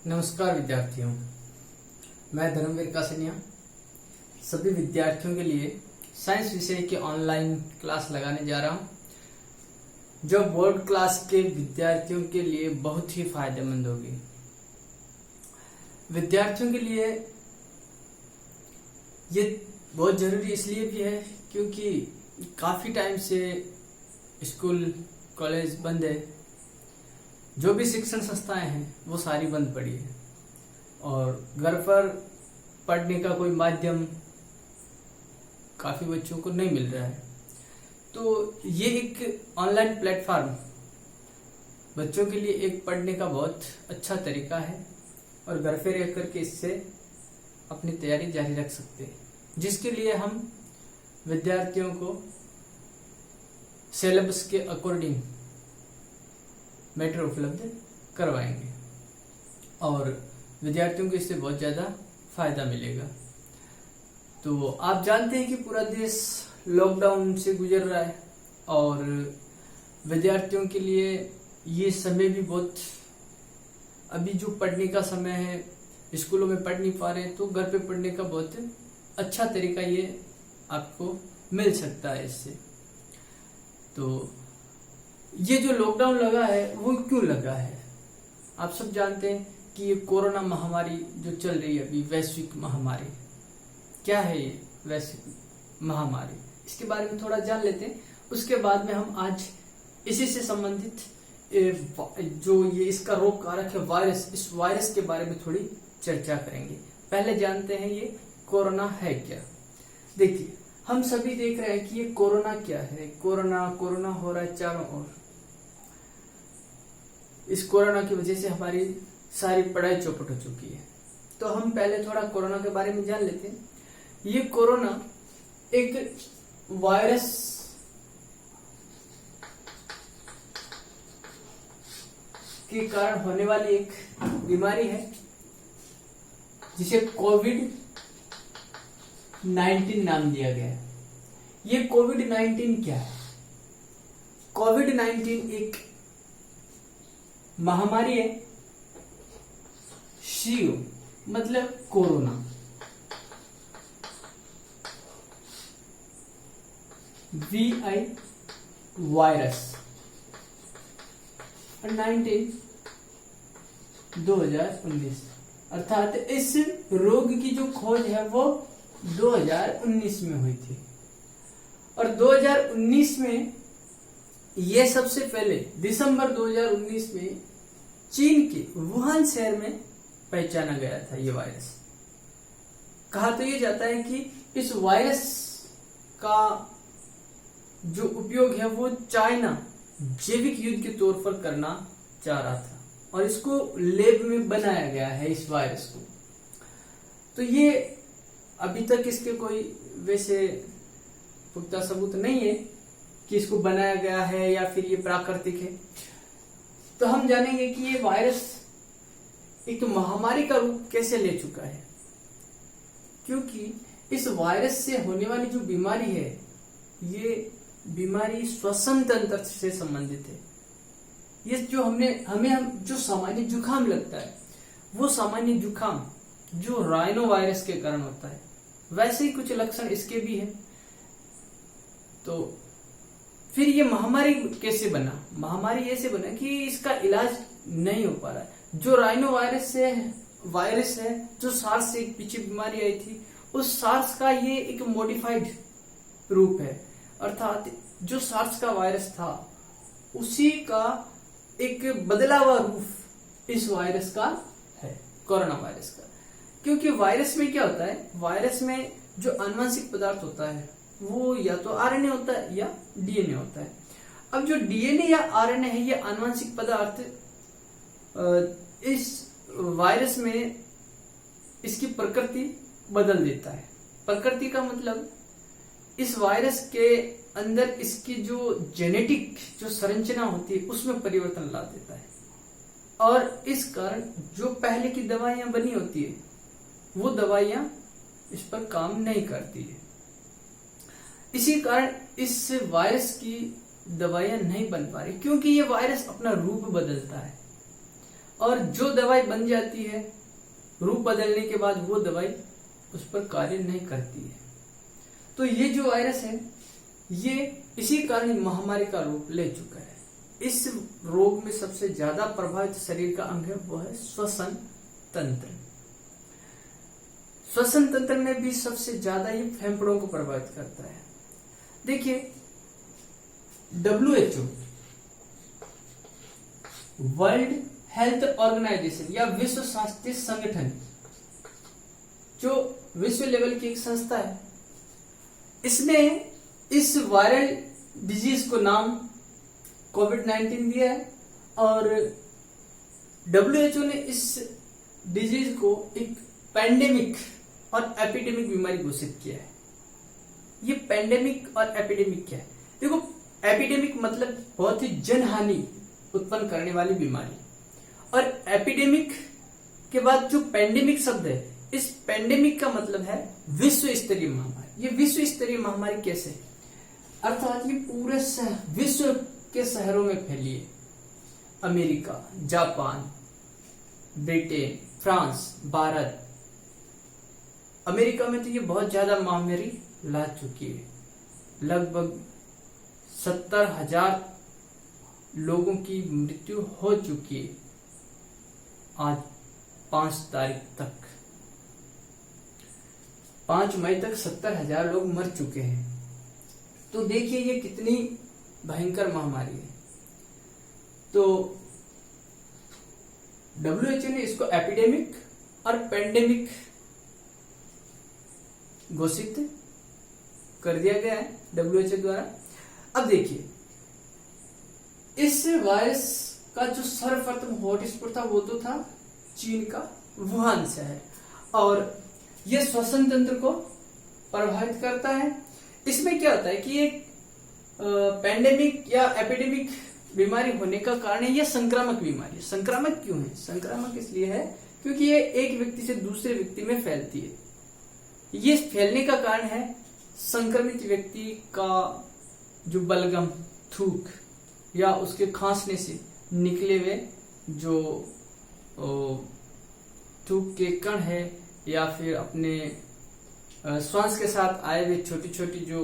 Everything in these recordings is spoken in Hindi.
नमस्कार विद्यार्थियों, मैं धर्मवीर कासनिया सभी विद्यार्थियों के लिए साइंस विषय की ऑनलाइन क्लास लगाने जा रहा हूं, जो बोर्ड क्लास के विद्यार्थियों के लिए बहुत ही फायदेमंद होगी। विद्यार्थियों के लिए ये बहुत जरूरी इसलिए भी है क्योंकि काफी टाइम से स्कूल कॉलेज बंद है। जो भी शिक्षण संस्थाएं हैं वो सारी बंद पड़ी है और घर पर पढ़ने का कोई माध्यम काफी बच्चों को नहीं मिल रहा है। तो ये एक ऑनलाइन प्लेटफॉर्म बच्चों के लिए एक पढ़ने का बहुत अच्छा तरीका है और घर पे रह करके इससे अपनी तैयारी जारी रख सकते हैं, जिसके लिए हम विद्यार्थियों को सिलेबस के अकॉर्डिंग मैटर उपलब्ध करवाएंगे और विद्यार्थियों को इससे बहुत ज्यादा फायदा मिलेगा। तो आप जानते हैं कि पूरा देश लॉकडाउन से गुजर रहा है और विद्यार्थियों के लिए ये समय भी बहुत, अभी जो पढ़ने का समय है, स्कूलों में पढ़ नहीं पा रहे तो घर पे पढ़ने का बहुत अच्छा तरीका ये आपको मिल सकता है इससे। तो ये जो लॉकडाउन लगा है वो क्यों लगा है? आप सब जानते हैं कि ये कोरोना महामारी जो चल रही है अभी, वैश्विक महामारी। क्या है ये वैश्विक महामारी? इसके बारे में थोड़ा जान लेते हैं, उसके बाद में हम आज इसी से संबंधित जो ये इसका रोग कारक है वायरस, इस वायरस के बारे में थोड़ी चर्चा करेंगे। पहले जानते हैं ये कोरोना है क्या। देखिए, हम सभी देख रहे हैं कि ये कोरोना क्या है। कोरोना कोरोना हो रहा है चारों ओर। इस कोरोना की वजह से हमारी सारी पढ़ाई चौपट हो चुकी है। तो हम पहले थोड़ा कोरोना के बारे में जान लेते हैं। ये कोरोना एक वायरस के कारण होने वाली एक बीमारी है जिसे कोविड-19 नाम दिया गया है। ये कोविड-19 क्या है? कोविड-19 एक महामारी है। CO मतलब कोरोना, VI वायरस, और 19 2019 अर्थात इस रोग की जो खोज है वो 2019 में हुई थी और 2019 में ये सबसे पहले दिसंबर 2019 में चीन के वुहान शहर में पहचाना गया था। ये वायरस, कहा तो ये जाता है कि इस वायरस का जो उपयोग है वो चाइना जैविक युद्ध के तौर पर करना चाह रहा था और इसको लैब में बनाया गया है इस वायरस को। तो ये अभी तक इसके कोई वैसे पुख्ता सबूत नहीं है कि इसको बनाया गया है या फिर ये प्राकृतिक है। तो हम जानेंगे कि ये वायरस एक महामारी का रूप कैसे ले चुका है, क्योंकि इस वायरस से होने वाली जो बीमारी है ये बीमारी श्वसन तंत्र से संबंधित है। ये जो हमें जो सामान्य जुकाम लगता है वो सामान्य जुकाम जो राइनो वायरस के कारण होता है, वैसे ही कुछ लक्षण इसके भी हैं। तो फिर ये महामारी कैसे बना? महामारी ऐसे बना कि इसका इलाज नहीं हो पा रहा है। जो राइनो वायरस है जो सार्स से एक पीछे बीमारी आई थी, उस सार्स का ये एक मॉडिफाइड रूप है, अर्थात जो सार्स का वायरस था उसी का एक बदला हुआ रूप इस वायरस का है, कोरोना वायरस का। क्योंकि वायरस में क्या होता है, वायरस में जो आनुवंशिक पदार्थ होता है वो या तो RNA होता है या DNA होता है। अब जो DNA या RNA है, ये आनुवंशिक पदार्थ इस वायरस में इसकी प्रकृति बदल देता है। प्रकृति का मतलब इस वायरस के अंदर इसकी जो जेनेटिक जो संरचना होती है उसमें परिवर्तन ला देता है और इस कारण जो पहले की दवाइयां बनी होती है वो दवाइयां इस पर काम नहीं करती है। इसी कारण इस वायरस की दवाइयां नहीं बन पा रही, क्योंकि ये वायरस अपना रूप बदलता है। और जो दवाई बन जाती है रूप बदलने के बाद वो दवाई उस पर कार्य नहीं करती है। तो ये जो वायरस है ये इसी कारण महामारी का रूप ले चुका है। इस रोग में सबसे ज्यादा प्रभावित शरीर का अंग है वो है श्वसन तंत्र। श्वसन तंत्र में भी सबसे ज्यादा ये फेफड़ों को प्रभावित करता है। देखिए WHO वर्ल्ड हेल्थ ऑर्गेनाइजेशन या विश्व स्वास्थ्य संगठन जो विश्व लेवल की एक संस्था है, इसने इस वायरल डिजीज को नाम कोविड-19 दिया है और WHO ने इस डिजीज को एक पैंडेमिक और एपिडेमिक बीमारी घोषित किया है। ये पैंडेमिक और एपिडेमिक क्या है? देखो, एपिडेमिक मतलब बहुत ही जनहानि उत्पन्न करने वाली बीमारी, और एपिडेमिक के बाद जो पैंडेमिक शब्द है, इस पैंडेमिक का मतलब है विश्व स्तरीय महामारी। ये विश्व स्तरीय महामारी कैसे? अर्थात ये पूरे विश्व के शहरों में फैली है। America, Japan, Britain, France, Bharat. America में तो ये बहुत ज्यादा महामारी ला चुकी है। लगभग 70,000 लोगों की मृत्यु हो चुकी है आज 5 तारीख तक। 5 मई तक 70,000 लोग मर चुके हैं। तो देखिए ये कितनी भयंकर महामारी है। तो WHO ने इसको एपिडेमिक और पेंडेमिक घोषित कर दिया गया है WHO द्वारा। अब देखिए, इस वायरस का जो सर्वप्रथम हॉटस्पॉट था वो तो था चीन का वुहान शहर, और यह श्वसन तंत्र को प्रभावित करता है। इसमें क्या होता है कि एक पैंडेमिक या एपिडेमिक बीमारी होने का कारण है यह संक्रामक बीमारी। संक्रामक क्यों है? संक्रामक इसलिए है क्योंकि ये एक व्यक्ति से दूसरे व्यक्ति में फैलती है। ये फैलने का कारण है संक्रमित व्यक्ति का जो बलगम, थूक या उसके खांसने से निकले हुए जो थूक के कण है, या फिर अपने श्वास के साथ आए हुए छोटी छोटी जो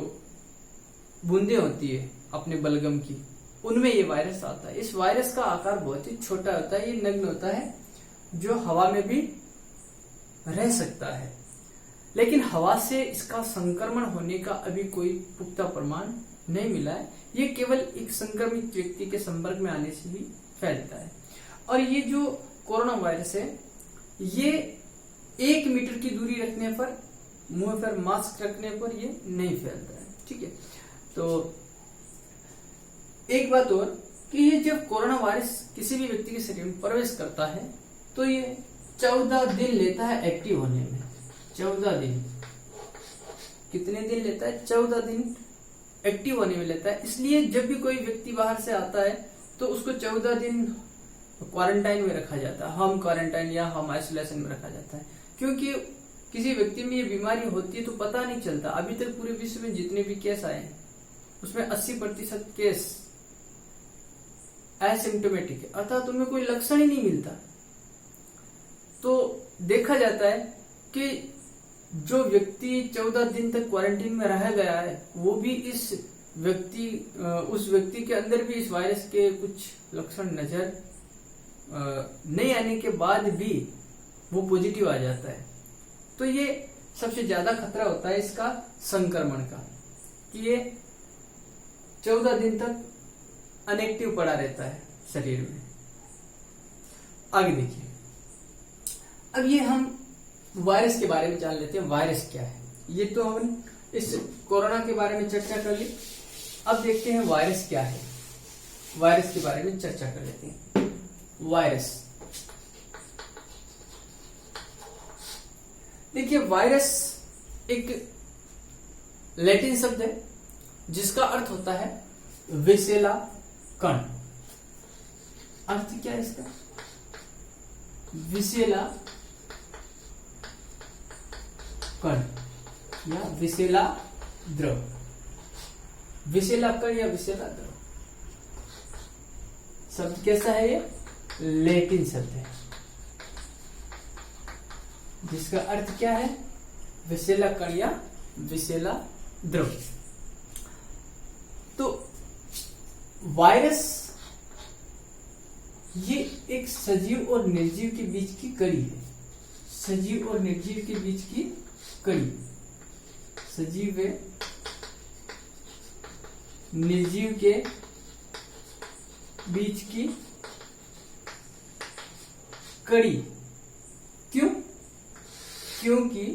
बूंदें होती है अपने बलगम की, उनमें ये वायरस आता है। इस वायरस का आकार बहुत ही छोटा होता है, ये नग्न होता है, जो हवा में भी रह सकता है, लेकिन हवा से इसका संक्रमण होने का अभी कोई पुख्ता प्रमाण नहीं मिला है। ये केवल एक संक्रमित व्यक्ति के संपर्क में आने से ही फैलता है। और ये जो कोरोना वायरस है ये 1 मीटर की दूरी रखने पर, मुंह पर मास्क रखने पर ये नहीं फैलता है। ठीक है, तो एक बात और कि ये जब कोरोना वायरस किसी भी व्यक्ति के शरीर में प्रवेश करता है तो ये 14 दिन लेता है एक्टिव होने में। 14 दिन। कितने दिन लेता है? 14 दिन एक्टिव होने में लेता है। इसलिए जब भी कोई व्यक्ति बाहर से आता है तो उसको 14 दिन क्वारंटाइन में रखा जाता है, होम क्वारंटाइन या होम आइसोलेशन में रखा जाता है, क्योंकि किसी व्यक्ति में ये बीमारी होती है तो पता नहीं चलता। अभी तक पूरे विश्व में जितने भी केस आए हैं उसमें 80% केस एसिम्प्टोमेटिक है, अर्थात उनमें कोई लक्षण ही नहीं मिलता। तो देखा जाता है कि जो व्यक्ति 14 दिन तक क्वारंटीन में रह गया है वो भी उस व्यक्ति के अंदर भी इस वायरस के कुछ लक्षण नजर नहीं आने के बाद भी वो पॉजिटिव आ जाता है। तो ये सबसे ज्यादा खतरा होता है इसका संक्रमण का, कि ये 14 दिन तक अनएक्टिव पड़ा रहता है शरीर में। आगे देखिए, अब ये हम वायरस के बारे में जान लेते हैं। वायरस क्या है? ये तो हम इस कोरोना के बारे में चर्चा कर ली। अब देखते हैं वायरस क्या है। वायरस के बारे में चर्चा कर लेते हैं। वायरस, देखिए वायरस एक लैटिन शब्द है जिसका अर्थ होता है विषैला कण। अर्थ क्या है इसका? विषैला कण या विषैला द्रव। विषैला कण या विषैला द्रव शब्द कैसा है? ये लैटिन शब्द है जिसका अर्थ क्या है? विषैला कण या विषैला द्रव। तो वायरस ये एक सजीव और निर्जीव के बीच की कड़ी है। सजीव और निर्जीव के बीच की कड़ी, सजीव व निर्जीव के बीच की कड़ी। क्यों? क्योंकि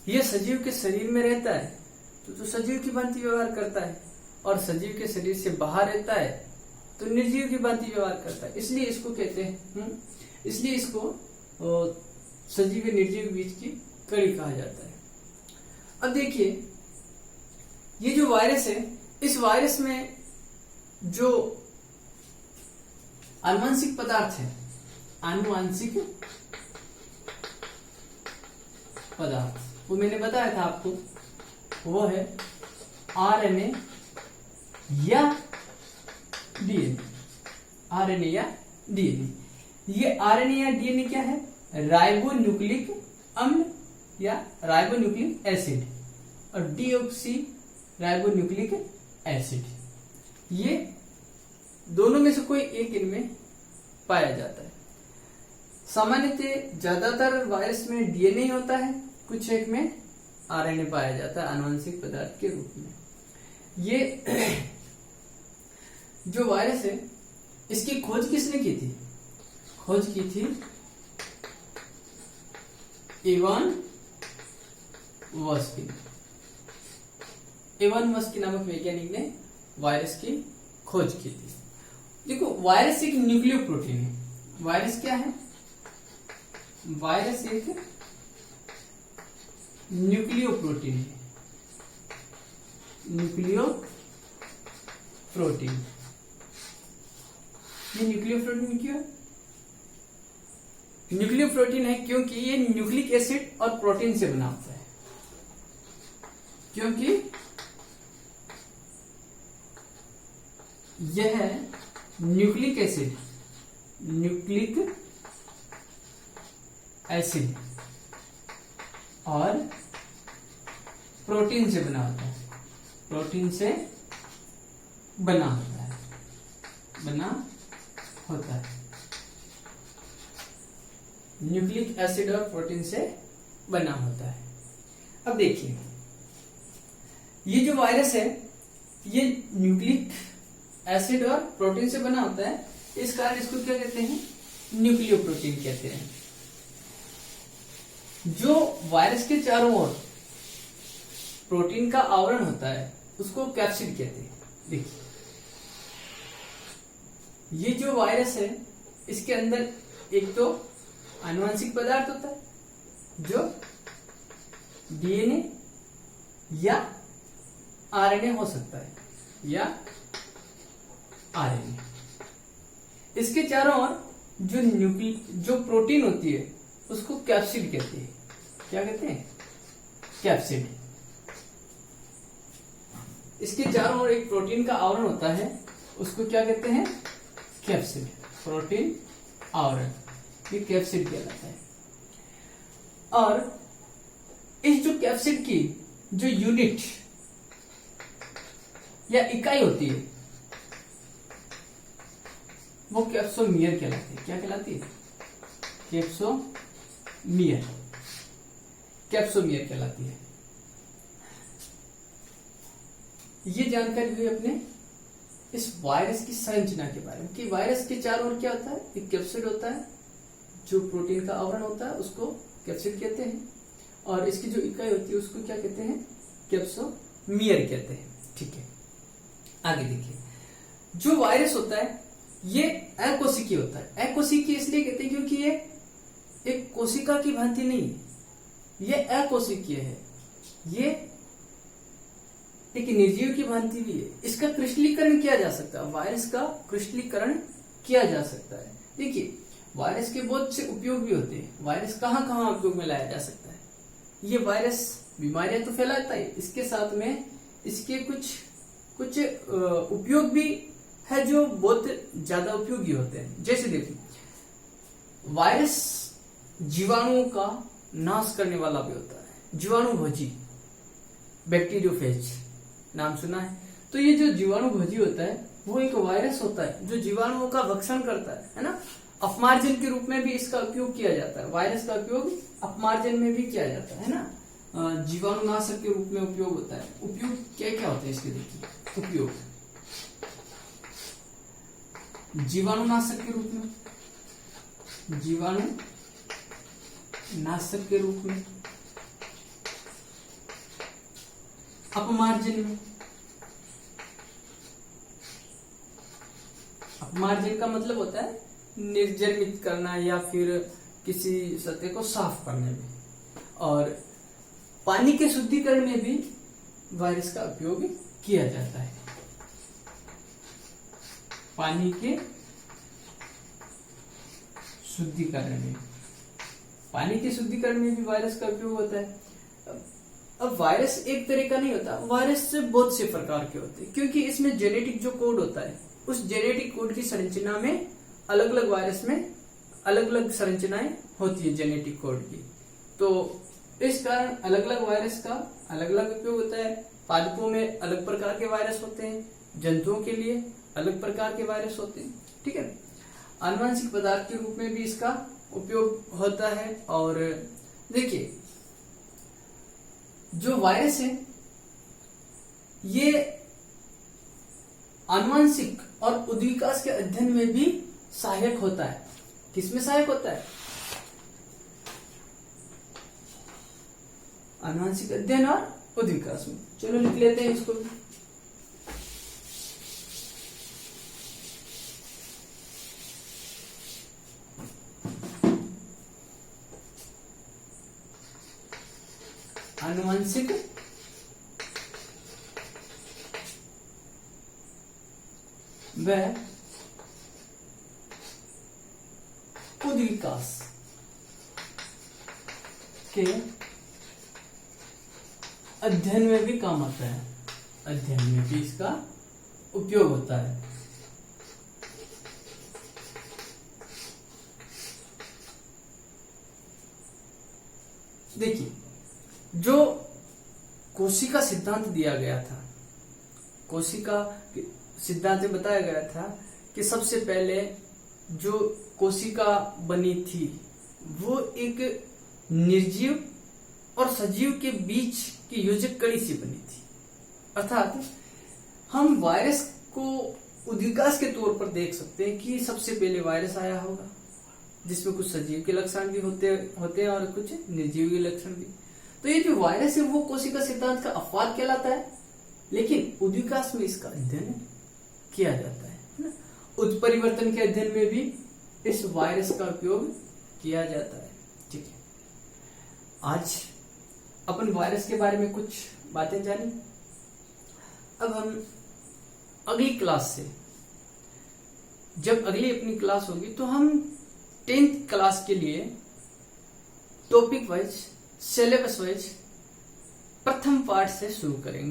यह सजीव के शरीर में रहता है तो सजीव की भांति व्यवहार करता है, और सजीव के शरीर से बाहर रहता है तो निर्जीव की भांति व्यवहार करता है। इसलिए इसको कहते हैं, इसलिए इसको सजीव व निर्जीव के बीच की कड़ी कहा जाता है। अब देखिए, ये जो वायरस है, इस वायरस में जो आनुवंशिक पदार्थ है, आनुवंशिक पदार्थ, वो मैंने बताया था आपको, वो है आरएनए या डीएनए। आरएनए या डीएनए। ये आरएनए या डीएनए क्या है? राइबोन्यूक्लिक अम्ल या राइबोन्यूक्लिक एसिड और डीऑक्सी राइबोन्यूक्लिक एसिड, ये दोनों में से कोई एक इनमें पाया जाता है। सामान्यतः ज्यादातर वायरस में डीएनए होता है, कुछ एक में आरएनए पाया जाता है आनुवंशिक पदार्थ के रूप में। ये जो वायरस है, इसकी खोज किसने की थी? खोज की थी इवान वस्किन। इवान वस्किन नामक वैज्ञानिक ने वायरस की खोज की थी। देखो, वायरस एक न्यूक्लियो प्रोटीन है। वायरस क्या है? वायरस एक न्यूक्लियो प्रोटीन है। न्यूक्लियो प्रोटीन, ये न्यूक्लियो प्रोटीन क्यों है? न्यूक्लियो प्रोटीन है क्योंकि ये न्यूक्लिक एसिड और प्रोटीन से बना होता है। क्योंकि यह न्यूक्लिक एसिड, न्यूक्लिक एसिड और प्रोटीन से बना होता है। प्रोटीन से बना होता है, बना होता है। न्यूक्लिक एसिड और प्रोटीन से बना होता है। अब देखिए, ये जो वायरस है, ये न्यूक्लिक एसिड और प्रोटीन से बना होता है, इस कारण इसको क्या कहते हैं? न्यूक्लियो प्रोटीन कहते हैं। जो वायरस के चारों ओर प्रोटीन का आवरण होता है उसको कैप्सिड कहते हैं। देखिए, ये जो वायरस है, इसके अंदर एक तो आनुवंशिक पदार्थ होता है जो डीएनए या आरएनए हो सकता है, या आरएनए। इसके चारों ओर जो प्रोटीन होती है उसको कैप्सिड कहते हैं। क्या कहते हैं? कैप्सिड। इसके चारों ओर एक प्रोटीन का आवरण होता है, उसको क्या कहते हैं? कैप्सिड। प्रोटीन आवरण, ये कैप्सिड कहलाता है। और इस जो कैप्सिड की जो यूनिट या इकाई होती है वो कैप्सोमियर कहलाती है। क्या कहलाती है? कैप्सोमियर। कैप्सोमियर कहलाती है। ये जानकारी हुई अपने इस वायरस की संरचना के बारे में कि वायरस के चारों ओर क्या होता है? एक कैप्सिड होता है, जो प्रोटीन का आवरण होता है उसको कैप्सिड कहते हैं, और इसकी जो इकाई होती है उसको क्या कहते हैं? कैप्सोमियर कहते हैं। ठीक है, आगे देखिए, जो वायरस होता है ये अकोशिकीय होता है। अकोशिकीय इसलिए कहते हैं क्योंकि ये एक कोशिका की भांति नहीं है, ये अकोशिकीय है, ये एक निर्जीव की भांति भी है। इसका क्रिस्टलीकरण किया जा सकता है, वायरस का क्रिस्टलीकरण किया जा सकता है। देखिए, वायरस के बहुत से उपयोग भी होते हैं। वायरस कहाँ कहाँ उपयोग में लाया जा सकता है? ये वायरस बीमारियां तो फैलाता है, इसके साथ में इसके कुछ उपयोग भी है जो बहुत ज्यादा उपयोगी होते हैं। जैसे देखिए, वायरस जीवाणुओं का नाश करने वाला भी होता है, जीवाणुभोजी, बैक्टीरियोफेज नाम सुना है। तो ये जो जीवाणुभोजी होता है वो एक वायरस होता है जो जीवाणुओं का भक्षण करता है ना। अपमार्जन के रूप में भी इसका उपयोग किया जाता है, वायरस का उपयोग अपमार्जन में भी किया जाता है ना, जीवाणुनाशक के रूप में उपयोग होता है। उपयोग क्या क्या होता है इसके, देखिए उपयोग, जीवाणुनाशक के रूप में, जीवाणु नाशक के रूप में, अपमार्जन में, अपमार्जन का मतलब होता है निर्जमित करना या फिर किसी सतह को साफ करने में, और पानी के शुद्धिकरण में भी वायरस का उपयोग किया जाता है। पानी के शुद्धिकरण में, पानी के शुद्धिकरण में भी वायरस का उपयोग होता है। अब वायरस एक तरह का नहीं होता, वायरस से बहुत से प्रकार के होते हैं, क्योंकि इसमें जेनेटिक जो कोड होता है उस जेनेटिक कोड की संरचना में अलग अलग वायरस में अलग अलग संरचनाएं होती है जेनेटिक कोड की। तो इस कारण अलग अलग वायरस का अलग अलग उपयोग होता है। पादपों में अलग प्रकार के वायरस होते हैं, जंतुओं के लिए अलग प्रकार के वायरस होते हैं, ठीक है। आनुवंशिक पदार्थ के रूप में भी इसका उपयोग होता है। और देखिए, जो वायरस है ये आनुवंशिक और उद्विकास के अध्ययन में भी सहायक होता है। किसमें सहायक होता है? आनुवंशिक अध्ययन और उद्विकास में। चलो लिख लेते हैं इसको भी। आनुवंशिक व उद्विकास के अध्ययन में भी काम आता है, अध्ययन में भी इसका उपयोग होता है। देखिए, जो कोशिका सिद्धांत दिया गया था, कोशिका सिद्धांत में बताया गया था कि सबसे पहले जो कोशिका बनी थी वो एक निर्जीव और सजीव के बीच की योजक कड़ी से बनी थी। अर्थात हम वायरस को उद्विकास के तौर पर देख सकते हैं कि सबसे पहले वायरस आया होगा जिसमें कुछ सजीव के लक्षण भी होते हैं और कुछ निर्जीव के लक्षण भी। तो ये जो वायरस है वो कोशिका सिद्धांत का अपवाद कहलाता है, लेकिन उद्विकास में इसका अध्ययन किया जाता है ना। उत्परिवर्तन के अध्ययन में भी इस वायरस का उपयोग किया जाता है, ठीक है। आज अपन वायरस के बारे में कुछ बातें जानी। अब हम अगली क्लास से, जब अगली अपनी क्लास होगी तो हम 10th क्लास के लिए टॉपिक वाइज, सिलेबस वाइज प्रथम पार्ट से शुरू करेंगे।